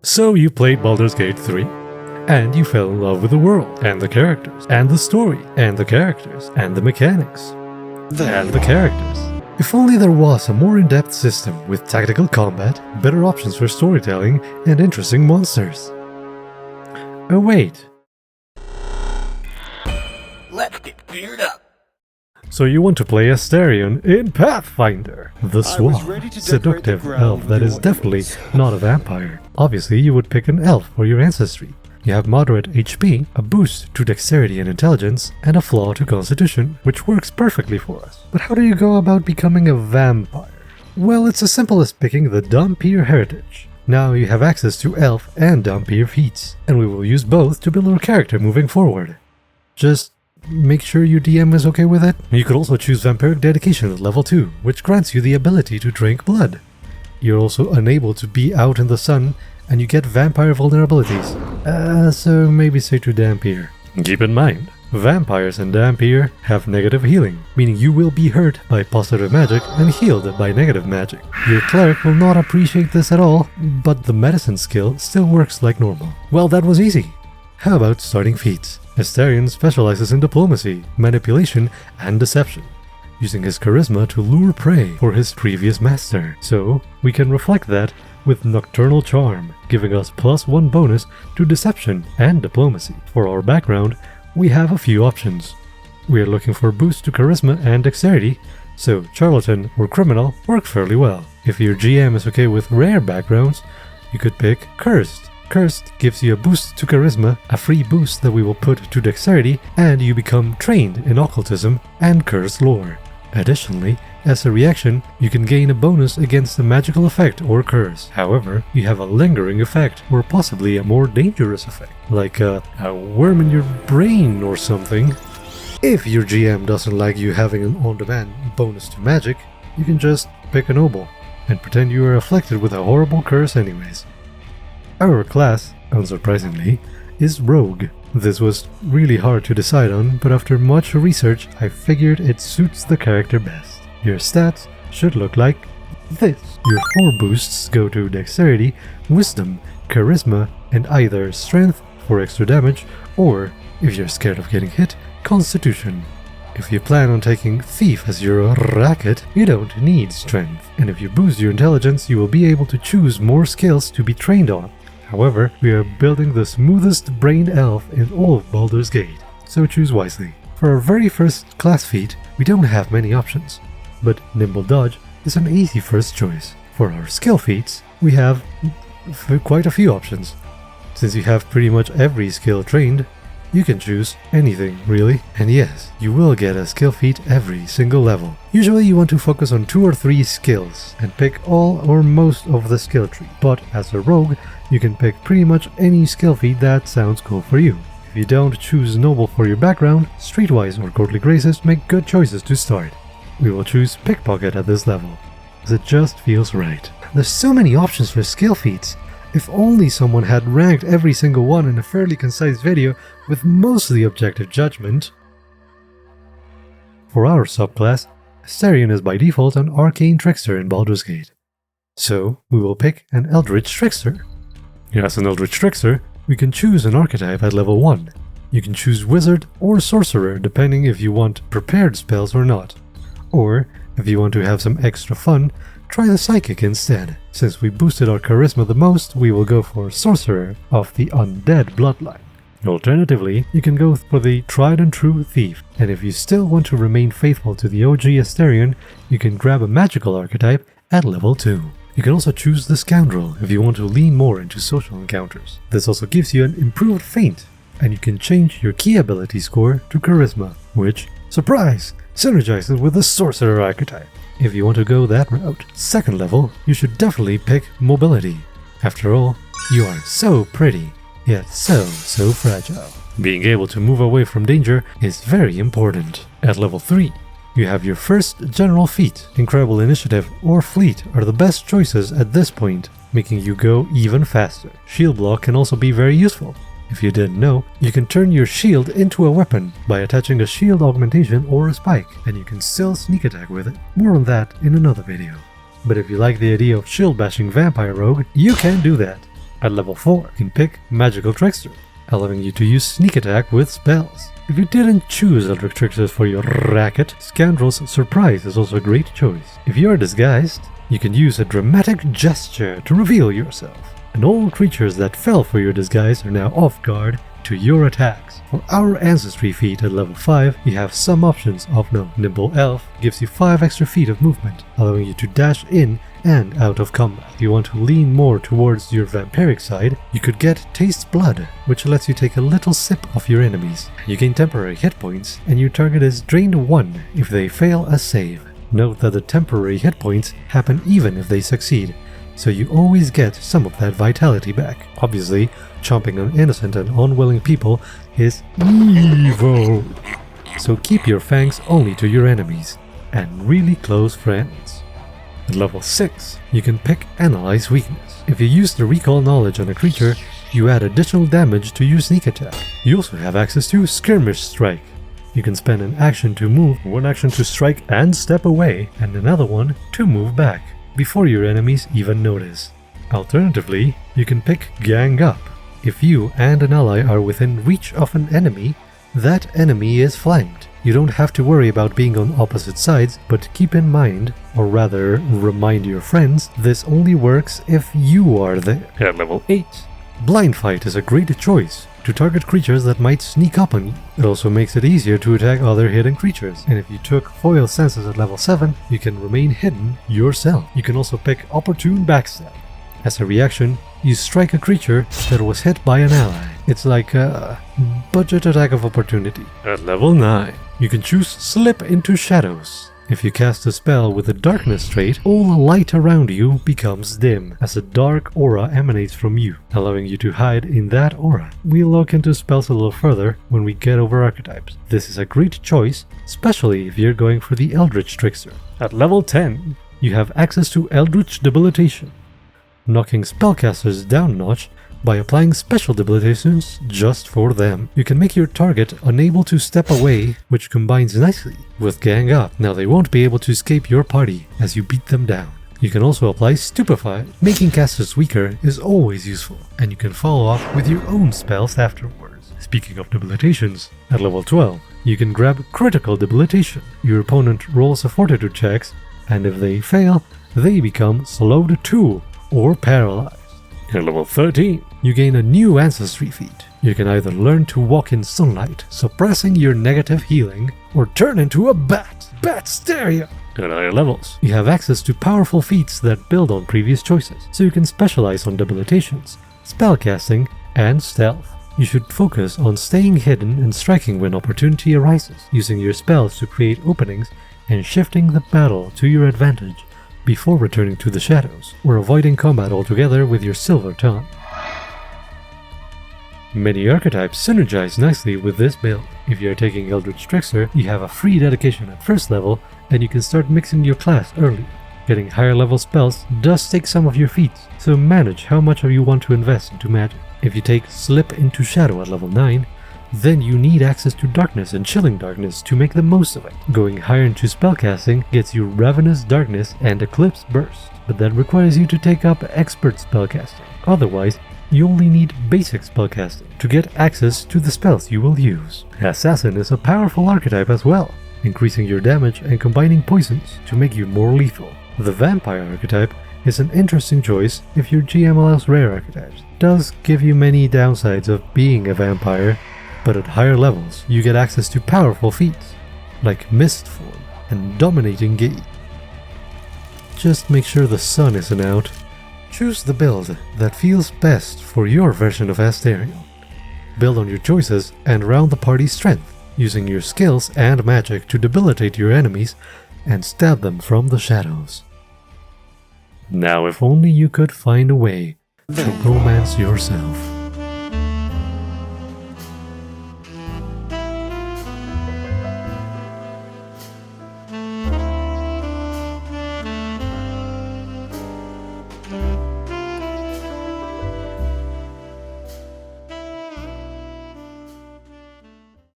So you played Baldur's Gate 3, and you fell in love with the world, and the characters, and the story, and the characters, and the mechanics, and the characters. If only there was a more in-depth system with tactical combat, better options for storytelling, and interesting monsters. Oh wait. Let's get geared up. So you want to play Astarion in Pathfinder, the suave, seductive elf that is definitely not a vampire. Obviously you would pick an elf for your ancestry. You have moderate HP, a boost to dexterity and intelligence, and a flaw to constitution, which works perfectly for us. But how do you go about becoming a vampire? Well, it's as simple as picking the Dhampir heritage. Now you have access to elf and Dhampir feats, and we will use both to build our character moving forward. Just make sure your DM is okay with it. You could also choose Vampiric Dedication at level 2, which grants you the ability to drink blood. You're also unable to be out in the sun, and you get vampire vulnerabilities. So maybe say to Dhampir. Keep in mind, vampires and Dhampir have negative healing, meaning you will be hurt by positive magic and healed by negative magic. Your cleric will not appreciate this at all, but the medicine skill still works like normal. Well, that was easy. How about starting feats? Astarion specializes in diplomacy, manipulation, and deception, using his charisma to lure prey for his previous master. So, we can reflect that with Nocturnal Charm, giving us +1 bonus to deception and diplomacy. For our background, we have a few options. We are looking for boosts to charisma and dexterity, so charlatan or criminal work fairly well. If your GM is okay with rare backgrounds, you could pick cursed. Cursed gives you a boost to charisma, a free boost that we will put to dexterity, and you become trained in occultism and cursed lore. Additionally, as a reaction, you can gain a bonus against a magical effect or curse. However, you have a lingering effect, or possibly a more dangerous effect, like a worm in your brain or something. If your GM doesn't like you having an on-demand bonus to magic, you can just pick a noble, and pretend you are afflicted with a horrible curse anyways. Our class, unsurprisingly, is Rogue. This was really hard to decide on, but after much research, I figured it suits the character best. Your stats should look like this. Your 4 boosts go to Dexterity, Wisdom, Charisma, and either Strength for extra damage, or, if you're scared of getting hit, Constitution. If you plan on taking Thief as your racket, you don't need Strength, and if you boost your Intelligence, you will be able to choose more skills to be trained on. However, we are building the smoothest brain elf in all of Baldur's Gate, so choose wisely. For our very first class feat, we don't have many options, but Nimble Dodge is an easy first choice. For our skill feats, we have quite a few options. Since you have pretty much every skill trained, you can choose anything, really. And yes, you will get a skill feat every single level. Usually you want to focus on 2 or 3 skills and pick all or most of the skill tree, but as a rogue, you can pick pretty much any skill feat that sounds cool for you. If you don't choose noble for your background, streetwise or courtly graces make good choices to start. We will choose pickpocket at this level, as it just feels right. There's so many options for skill feats. If only someone had ranked every single one in a fairly concise video with mostly objective judgment. For our subclass, Astarion is by default an arcane trickster in Baldur's Gate. So, we will pick an Eldritch Trickster. As an Eldritch Trickster, we can choose an archetype at level 1. You can choose Wizard or Sorcerer depending if you want prepared spells or not. Or, if you want to have some extra fun, try the Psychic instead. Since we boosted our charisma the most, we will go for Sorcerer of the Undead bloodline. Alternatively, you can go for the tried and true Thief, and if you still want to remain faithful to the OG Astarion, you can grab a magical archetype at level 2. You can also choose the Scoundrel if you want to lean more into social encounters. This also gives you an improved feint, and you can change your key ability score to Charisma, which, surprise, synergizes with the Sorcerer archetype. If you want to go that route, second level, you should definitely pick Mobility. After all, you are so pretty, yet so fragile. Being able to move away from danger is very important. At level 3, you have your first general feat. Incredible Initiative or Fleet are the best choices at this point, making you go even faster. Shield Block can also be very useful. If you didn't know, you can turn your shield into a weapon by attaching a shield augmentation or a spike, and you can still sneak attack with it. More on that in another video. But if you like the idea of shield bashing vampire rogue, you can do that. At level 4, you can pick Magical Trickster, allowing you to use sneak attack with spells. If you didn't choose Eldritch Tricksters for your racket, Scoundrel's Surprise is also a great choice. If you are disguised, you can use a dramatic gesture to reveal yourself, and all creatures that fell for your disguise are now off guard to your attacks. For our Ancestry feat at level 5, you have some options of Nimble Elf gives you 5 extra feet of movement, allowing you to dash in and out of combat. If you want to lean more towards your vampiric side, you could get Taste Blood, which lets you take a little sip of your enemies. You gain temporary hit points, and your target is drained 1 if they fail a save. Note that the temporary hit points happen even if they succeed, so you always get some of that vitality back. Obviously, chomping on innocent and unwilling people is evil, so keep your fangs only to your enemies and really close friends. At level 6, you can pick Analyze Weakness. If you use the Recall Knowledge on a creature, you add additional damage to your sneak attack. You also have access to Skirmish Strike. You can spend an action to move, one action to strike and step away, and another one to move back, before your enemies even notice. Alternatively, you can pick Gang Up. If you and an ally are within reach of an enemy, that enemy is flanked. You don't have to worry about being on opposite sides, but keep in mind, or rather remind your friends, this only works if you are there. At level 8, Blind Fight is a great choice to target creatures that might sneak up on you. It also makes it easier to attack other hidden creatures, and if you took Foil Senses at level 7, you can remain hidden yourself. You can also pick Opportune Backstab. As a reaction, you strike a creature that was hit by an ally. It's like a budget attack of opportunity. At level 9, you can choose Slip into Shadows. If you cast a spell with a darkness trait, all light around you becomes dim, as a dark aura emanates from you, allowing you to hide in that aura. We'll look into spells a little further when we get over archetypes. This is a great choice, especially if you're going for the Eldritch Trickster. At level 10, you have access to Eldritch Debilitation, knocking spellcasters down a notch by applying special debilitations just for them. You can make your target unable to step away, which combines nicely with Gang Up. Now they won't be able to escape your party as you beat them down. You can also apply Stupefy. Making casters weaker is always useful, and you can follow up with your own spells afterwards. Speaking of debilitations, at level 12, you can grab Critical Debilitation. Your opponent rolls a fortitude checks, and if they fail, they become slowed 2 or paralyzed. At level 13, you gain a new Ancestry feat. You can either learn to walk in sunlight, suppressing your negative healing, or turn into a bat. Astarion! At higher levels, you have access to powerful feats that build on previous choices, so you can specialize on debilitations, spellcasting, and stealth. You should focus on staying hidden and striking when opportunity arises, using your spells to create openings and shifting the battle to your advantage before returning to the shadows, or avoiding combat altogether with your silver tongue. Many archetypes synergize nicely with this build. If you are taking Eldritch Trickster, you have a free dedication at first level, and you can start mixing your class early. Getting higher level spells does take some of your feats, so manage how much you want to invest into magic. If you take Slip into Shadow at level 9, then you need access to Darkness and Chilling Darkness to make the most of it. Going higher into spellcasting gets you Ravenous Darkness and Eclipse Burst, but that requires you to take up Expert Spellcasting. Otherwise, you only need basic spellcasting to get access to the spells you will use. Assassin is a powerful archetype as well, increasing your damage and combining poisons to make you more lethal. The Vampire archetype is an interesting choice if your GM allows rare archetypes. It does give you many downsides of being a vampire, but at higher levels you get access to powerful feats like Mist Form and Dominating Gaze. Just make sure the sun isn't out. Choose the build that feels best for your version of Astarion. Build on your choices and round the party's strength, using your skills and magic to debilitate your enemies and stab them from the shadows. Now if only you could find a way to romance yourself.